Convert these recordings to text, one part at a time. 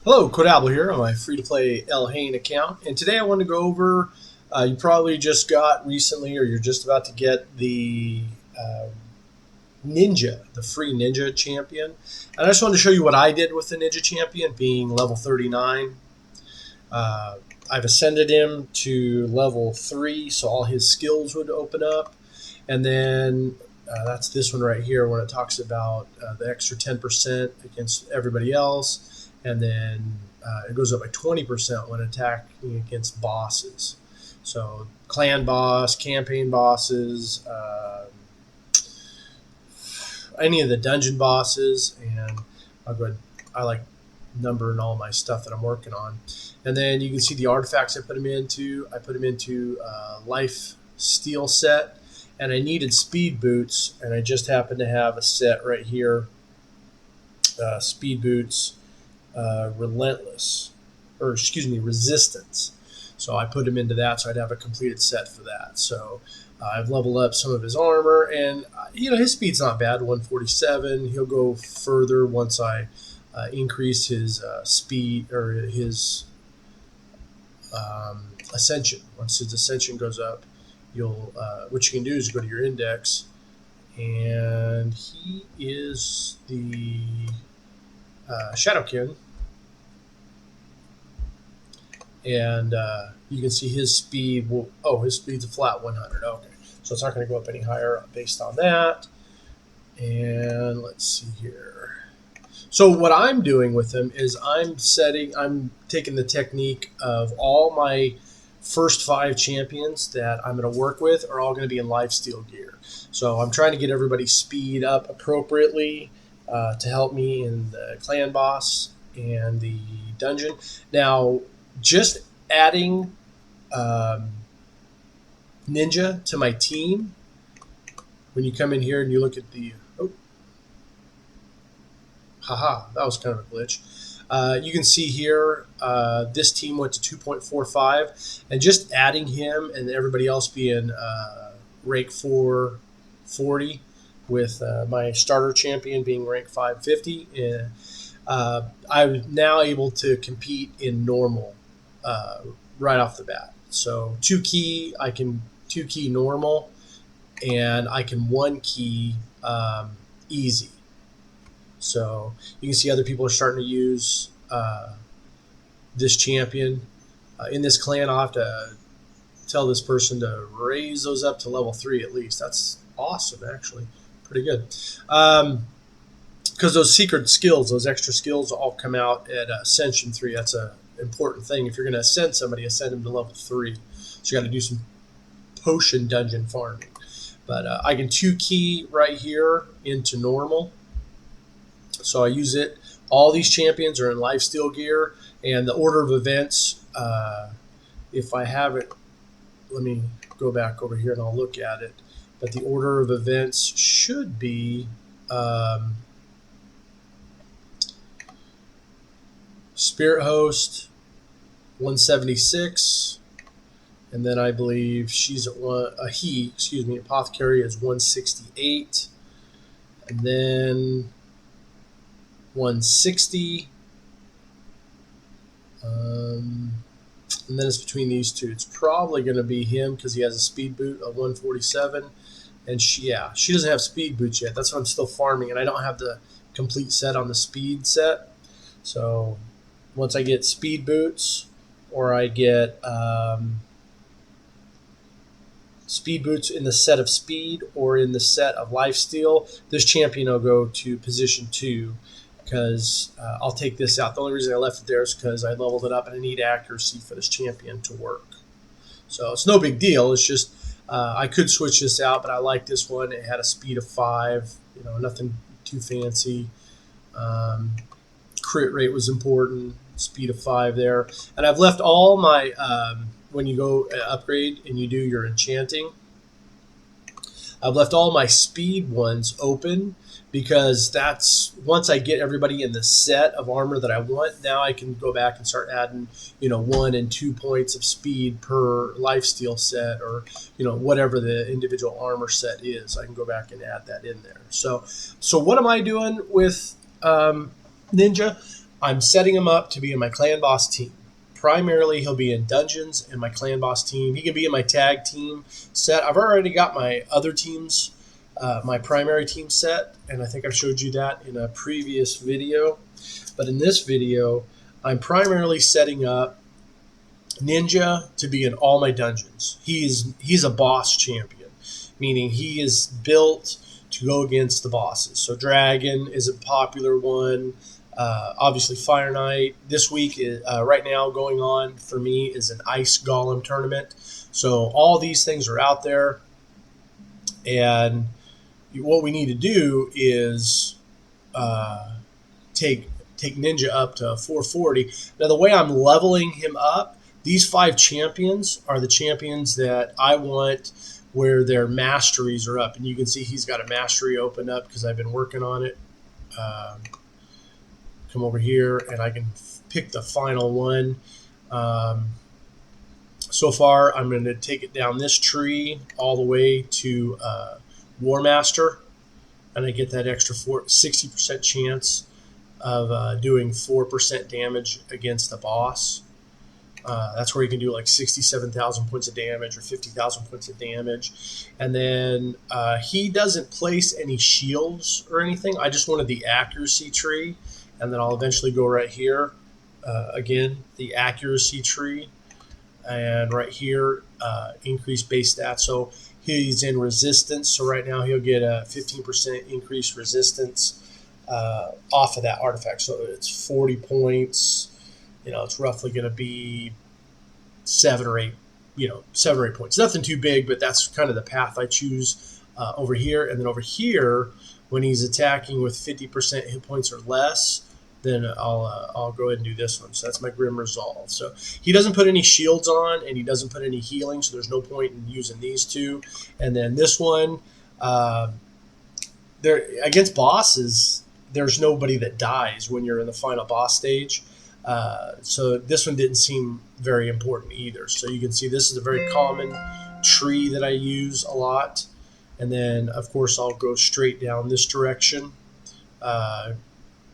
Hello, Quidable here on my free-to-play FTPElhain account, and today I want to go over, you probably just got recently or you're just about to get the Ninja, the free Ninja Champion. And I just wanted to show you what I did with the Ninja Champion being level 39. I've ascended him to level 3, so all his skills would open up. And then that's this one right here when it talks about the extra 10% against everybody else. And then it goes up by 20% when attacking against bosses. So clan boss, campaign bosses, any of the dungeon bosses, and I'll go ahead, I like numbering all my stuff that I'm working on. And then you can see the artifacts I put them into. I put them into life steal set, and I needed speed boots, and I just happened to have a set right here, speed boots. Resistance. So I put him into that, so I'd have a completed set for that. So I've leveled up some of his armor, and his speed's not bad, 147. He'll go further once I increase his speed or his ascension. Once his ascension goes up, you'll what you can do is go to your index, and he is the Shadowkin. And you can see his speed his speed's a flat 100. Okay, so it's not going to go up any higher based on that. And let's see here. So what I'm doing with him is I'm taking the technique of all my first 5 champions that I'm going to work with are all going to be in lifesteal gear. So I'm trying to get everybody's speed up appropriately to help me in the clan boss and the dungeon. Now, just adding Ninja to my team, when you come in here and you look at the, that was kind of a glitch. You can see here this team went to 2.45, and just adding him and everybody else being rank 440 with my starter champion being rank 550, and I'm now able to compete in normal right off the bat. So 2 key, I can 2 key normal, and I can 1 key easy. So you can see other people are starting to use this champion. In this clan, I'll have to tell this person to raise those up to level 3 at least. That's awesome, actually. Pretty good. Because those secret skills, those extra skills all come out at Ascension 3. That's an important thing. If you're going to ascend somebody, ascend them to level 3. So you got to do some potion dungeon farming. But I can 2 key right here into normal. So I use it. All these champions are in lifesteal gear. And the order of events, if I have it, let me go back over here and I'll look at it. But the order of events should be Spirit Host 176, and then I believe she's at Apothecary is 168, and then 160, and then it's between these two. It's probably going to be him because he has a speed boot of 147, and she doesn't have speed boots yet. That's why I'm still farming, and I don't have the complete set on the speed set. So once I get speed boots, or I get speed boots in the set of speed or in the set of lifesteal, this champion will go to position 2 because I'll take this out. The only reason I left it there is because I leveled it up and I need accuracy for this champion to work. So it's no big deal. It's just I could switch this out, but I like this one. It had a speed of 5, nothing too fancy. Crit rate was important. Speed of 5 there, and I've left all my when you go upgrade and you do your enchanting, I've left all my speed ones open because that's once I get everybody in the set of armor that I want, now I can go back and start adding 1 and 2 points of speed per lifesteal set, or whatever the individual armor set is. I can go back and add that in there. So what am I doing with Ninja? I'm setting him up to be in my clan boss team. Primarily, he'll be in dungeons and my clan boss team. He can be in my tag team set. I've already got my other teams, my primary team set, and I think I showed you that in a previous video. But in this video, I'm primarily setting up Ninja to be in all my dungeons. He's a boss champion, meaning he is built to go against the bosses. So Dragon is a popular one. Obviously, Fire Knight. This week, right now, going on for me is an Ice Golem tournament. So all these things are out there, and what we need to do is take Ninja up to 440. Now, the way I'm leveling him up, these 5 champions are the champions that I want where their masteries are up. And you can see he's got a mastery open up because I've been working on it. Come over here, and I can pick the final one. So far, I'm going to take it down this tree all the way to War Master, and I get that extra 60% chance of doing 4% damage against the boss. That's where you can do like 67,000 points of damage or 50,000 points of damage. And then he doesn't place any shields or anything. I just wanted the accuracy tree. And then I'll eventually go right here. Again, the accuracy tree. And right here, increase base stats. So he's in resistance. So right now he'll get a 15% increased resistance off of that artifact. So it's 40 points. It's roughly going to be 7 or 8 points. Nothing too big, but that's kind of the path I choose over here. And then over here, when he's attacking with 50% hit points or less, then I'll go ahead and do this one. So that's my Grim Resolve. So he doesn't put any shields on, and he doesn't put any healing, so there's no point in using these two. And then this one, there against bosses, there's nobody that dies when you're in the final boss stage. So this one didn't seem very important either. So you can see this is a very common tree that I use a lot. And then, of course, I'll go straight down this direction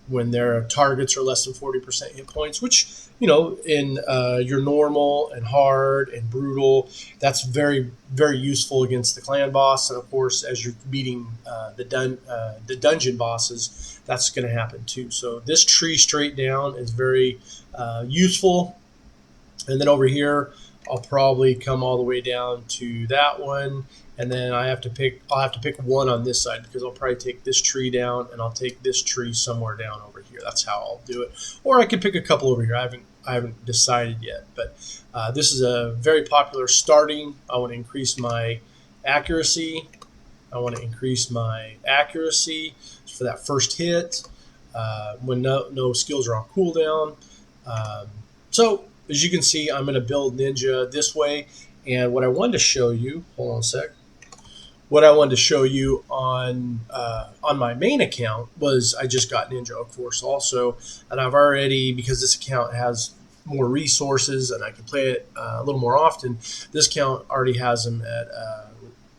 when their targets are less than 40% hit points, which, in your normal and hard and brutal, that's very, very useful against the clan boss. And, of course, as you're beating the dungeon bosses, that's going to happen too. So this tree straight down is very useful. And then over here, I'll probably come all the way down to that one. And then I'll have to pick one on this side because I'll probably take this tree down and I'll take this tree somewhere down over here. That's how I'll do it. Or I could pick a couple over here. I haven't decided yet. But this is a very popular starting. I want to increase my accuracy. For that first hit when no skills are on cooldown. So as you can see, I'm going to build Ninja this way. And what I wanted to show you, hold on a sec. What I wanted to show you on my main account was I just got Ninja, of course, also. And I've already, because this account has more resources and I can play it a little more often, this account already has him at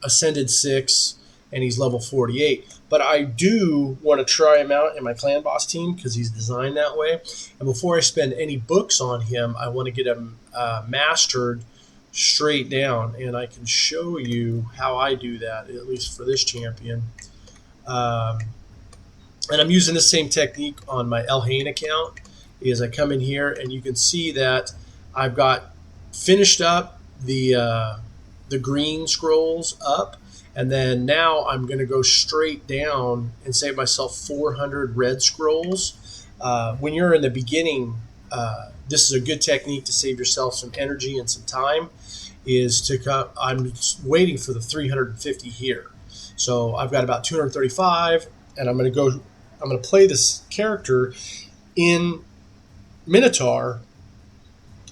Ascended 6, and he's level 48. But I do want to try him out in my clan boss team because he's designed that way. And before I spend any books on him, I want to get him mastered straight down, and I can show you how I do that, at least for this champion. And I'm using the same technique on my FTPElhain account. Is I come in here and you can see that I've got finished up the green scrolls up, and then now I'm going to go straight down and save myself 400 red scrolls. When you're in the beginning, this is a good technique to save yourself some energy and some time. I'm waiting for the 350 here. So I've got about 235, and I'm going to play this character in Minotaur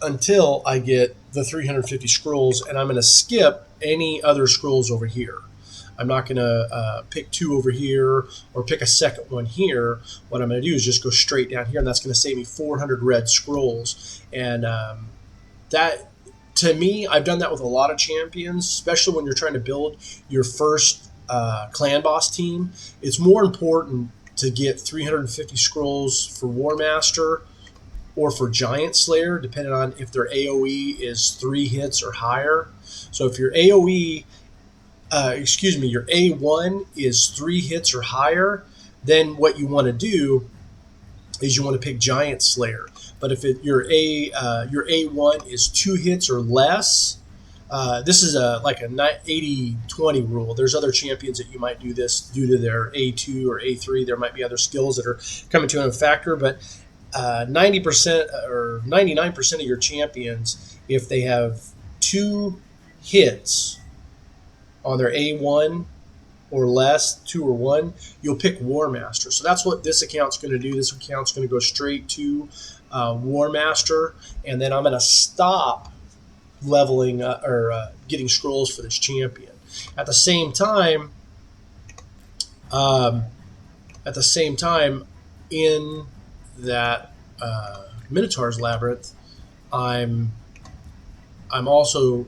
until I get the 350 scrolls, and I'm going to skip any other scrolls over here. I'm not going to pick 2 over here or pick a second one here. What I'm going to do is just go straight down here, and that's going to save me 400 red scrolls. And that, to me, I've done that with a lot of champions, especially when you're trying to build your first clan boss team. It's more important to get 350 scrolls for War Master or for Giant Slayer, depending on if their AoE is 3 hits or higher. So if your AoE, your A1 is 3 hits or higher, then what you want to do is you want to pick Giant Slayer. But if your A1 is 2 hits or less, this is like a 80-20 rule. There's other champions that you might do this due to their A2 or A3. There might be other skills that are coming to a factor, but 90% or 99% of your champions, if they have 2 hits on their A1 or less, 2 or 1, you'll pick War Master. So that's what this account's going to do. This account's going to go straight to War Master, and then I'm going to stop leveling or getting scrolls for this champion. At the same time, in that Minotaur's Labyrinth, I'm also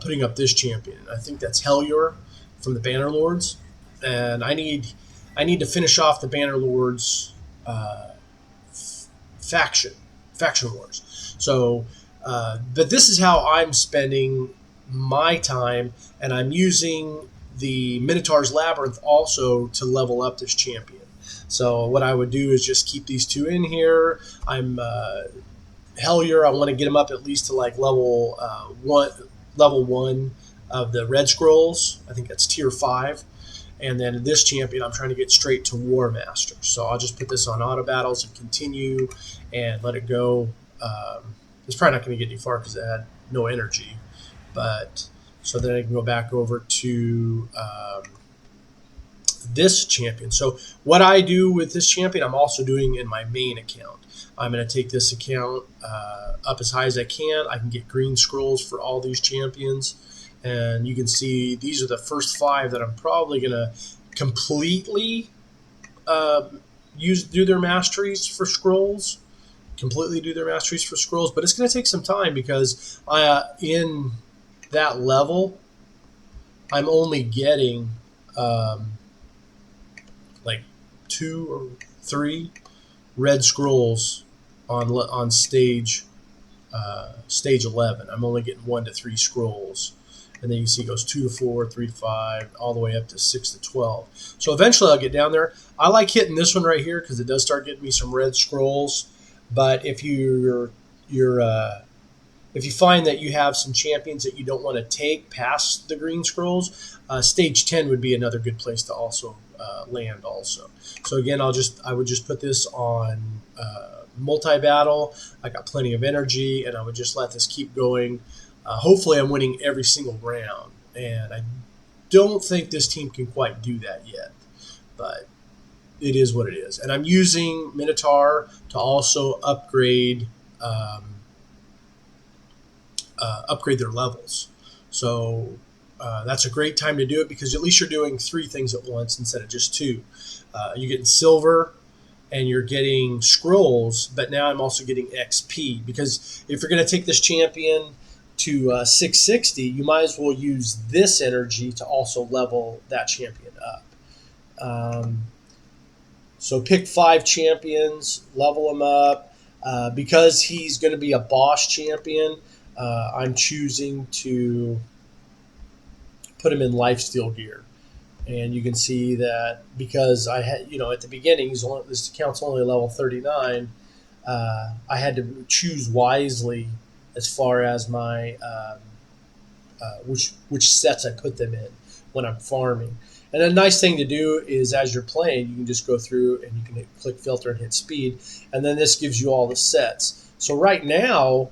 putting up this champion. I think that's Helyor from the Bannerlords, and I need to finish off the Bannerlords faction wars. So, but this is how I'm spending my time, and I'm using the Minotaur's Labyrinth also to level up this champion. So what I would do is just keep these 2 in here. I'm Helyor. I want to get him up at least to like level 1 of the Red Scrolls. I think that's tier 5. And then this champion, I'm trying to get straight to War Master. So I'll just put this on auto battles and continue and let it go. It's probably not going to get any far because it had no energy. But so then I can go back over to this champion. So what I do with this champion, I'm also doing in my main account. I'm going to take this account up as high as I can. I can get green scrolls for all these champions. And you can see these are the first 5 that I'm probably going to completely do their masteries for scrolls. But it's going to take some time because in that level, I'm only getting like 2 or 3 red scrolls on stage 11. I'm only getting 1 to 3 scrolls. And then you see it goes 2 to 4, 3 to 5, all the way up to 6 to 12. So eventually I'll get down there. I like hitting this one right here because it does start getting me some red scrolls. But if you find that you have some champions that you don't want to take past the green scrolls, stage 10 would be another good place to also land also. So again, I would just put this on multi-battle. I got plenty of energy, and I would just let this keep going. Hopefully I'm winning every single round, and I don't think this team can quite do that yet, but it is what it is. And I'm using Minotaur to also upgrade their levels. So that's a great time to do it because at least you're doing 3 things at once instead of just 2. You're getting silver and you're getting scrolls, but now I'm also getting XP because if you're going to take this champion to 660, you might as well use this energy to also level that champion up. So pick 5 champions, level them up. Because he's going to be a boss champion, I'm choosing to put him in lifesteal gear. And you can see that because I had, at the beginning, this account's only level 39, I had to choose wisely as far as my which sets I put them in when I'm farming. And a nice thing to do is as you're playing, you can just go through and you can click filter and hit speed, and then this gives you all the sets. So right now,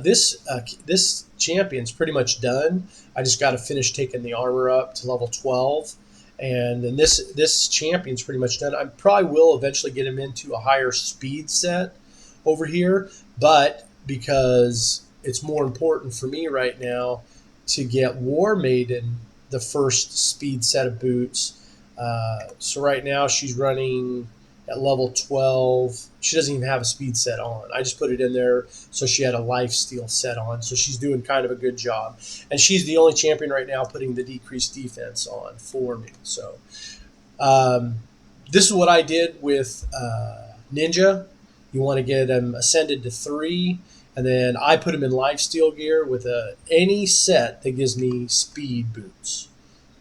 this champion's pretty much done. I just got to finish taking the armor up to level 12, and then this champion's pretty much done. I probably will eventually get him into a higher speed set over here, but because it's more important for me right now to get War Maiden the first speed set of boots. So right now she's running at level 12. She doesn't even have a speed set on. I just put it in there so she had a lifesteal set on. So she's doing kind of a good job. And she's the only champion right now putting the decreased defense on for me. So This is what I did with Ninja. You want to get him ascended to 3, and then I put him in lifesteal gear with any set that gives me speed boots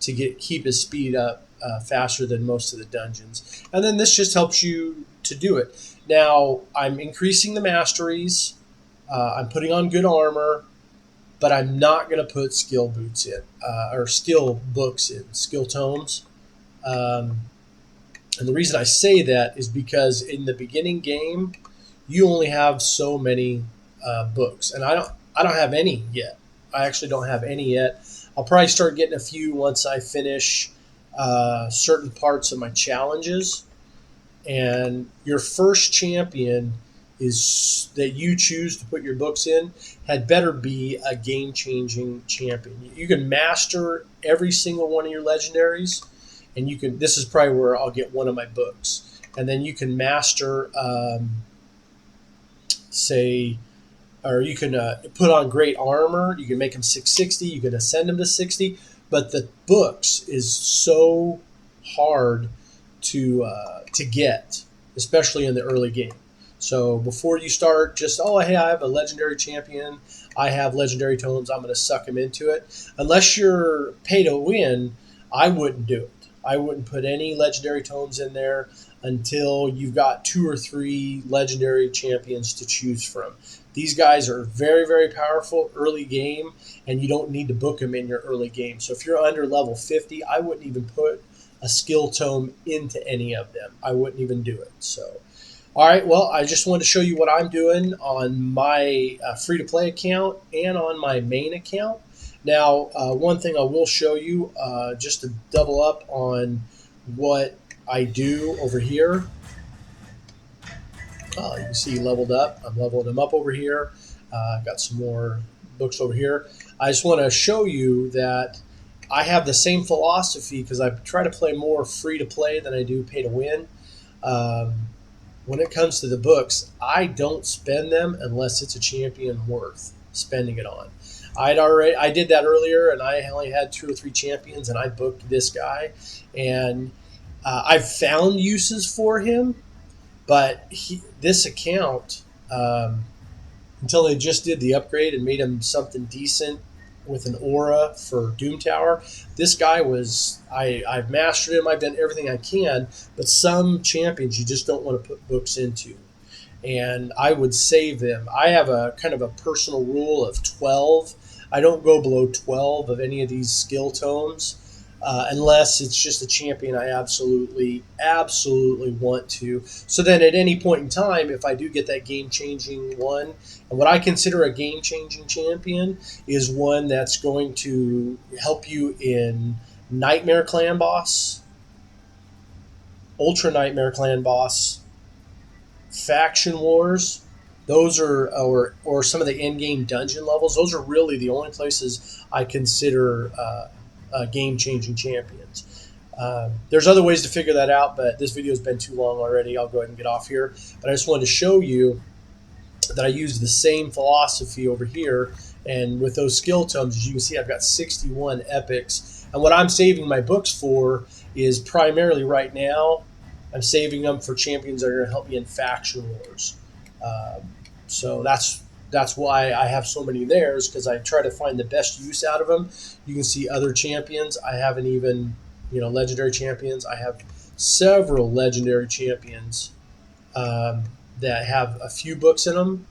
to keep his speed up faster than most of the dungeons. And then this just helps you to do it. Now, I'm increasing the masteries. I'm putting on good armor, but I'm not going to put skill boots in, or skill books in, skill tomes. Um, and the reason I say that is because in the beginning game, you only have so many books, and I don't have any yet. I actually don't have any yet. I'll probably start getting a few once I finish certain parts of my challenges. And your first champion is that you choose to put your books in had better be a game-changing champion. You can master every single one of your legendaries, and you can. This is probably where I'll get one of my books, and then you can master, say, or you can put on great armor. You can make them 660. You can ascend them to 60. But the books is so hard to get, especially in the early game. So before you start, just hey, I have a legendary champion. I have legendary tomes. I'm going to suck them into it. Unless you're pay to win, I wouldn't do it. I wouldn't put any legendary tomes in there until you've got 2 or 3 legendary champions to choose from. These guys are very, very powerful early game, and you don't need to book them in your early game. So if you're under level 50, I wouldn't even put a skill tome into any of them. I wouldn't even do it. So, all right, well, I just wanted to show you what I'm doing on my free-to-play account and on my main account. Now, one thing I will show you, just to double up on what I do over here. You can see leveled up. I'm leveling them up over here. I've got some more books over here. I just want to show you that I have the same philosophy because I try to play more free to play than I do pay to win. When it comes to the books, I don't spend them unless it's a champion worth spending it on. I did that earlier, and I only had 2 or 3 champions, and I booked this guy, and I've found uses for him, but this account, until they just did the upgrade and made him something decent with an aura for Doom Tower, this guy was, I've mastered him, I've done everything I can, but some champions you just don't want to put books into. And I would save them. I have a kind of a personal rule of 12. I don't go below 12 of any of these skill tomes. Unless it's just a champion I absolutely want to. So then at any point in time, if I do get that game-changing one, and what I consider a game-changing champion is one that's going to help you in Nightmare Clan Boss, Ultra Nightmare Clan Boss, Faction Wars. Those are, or some of the in-game dungeon levels. Those are really the only places I consider game-changing champions. There's other ways to figure that out, but this video has been too long already. I'll go ahead and get off here. But I just wanted to show you that I use the same philosophy over here. And with those skill tomes, as you can see, I've got 61 epics. And what I'm saving my books for is primarily right now, I'm saving them for champions that are going to help me in Faction Wars. So that's why I have so many there, is because I try to find the best use out of them. You can see other champions. I haven't even, legendary champions. I have several legendary champions that have a few books in them,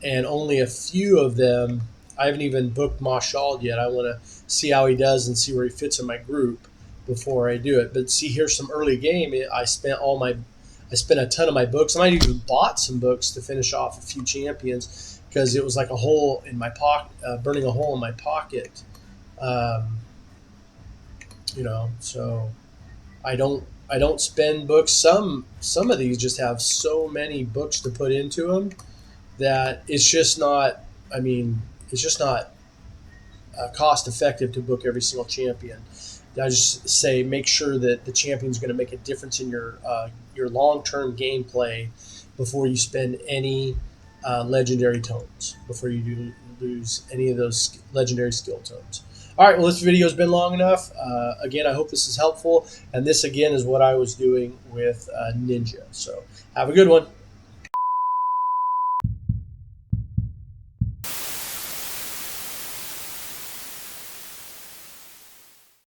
and only a few of them. I haven't even booked Mashal yet. I want to see how he does and see where he fits in my group before I do it. But see, here's some early game. I spent a ton of my books. I might even bought some books to finish off a few champions because it was like a hole in my pocket, burning a hole in my pocket. So I don't spend books. Some of these just have so many books to put into them that it's just not. It's just not cost effective to book every single champion. I just say make sure that the champion's going to make a difference in your long-term gameplay before you spend any legendary tomes, before you lose any of those legendary skill tomes. All right, well, this video has been long enough. Again, I hope this is helpful. And this, again, is what I was doing with Ninja. So have a good one.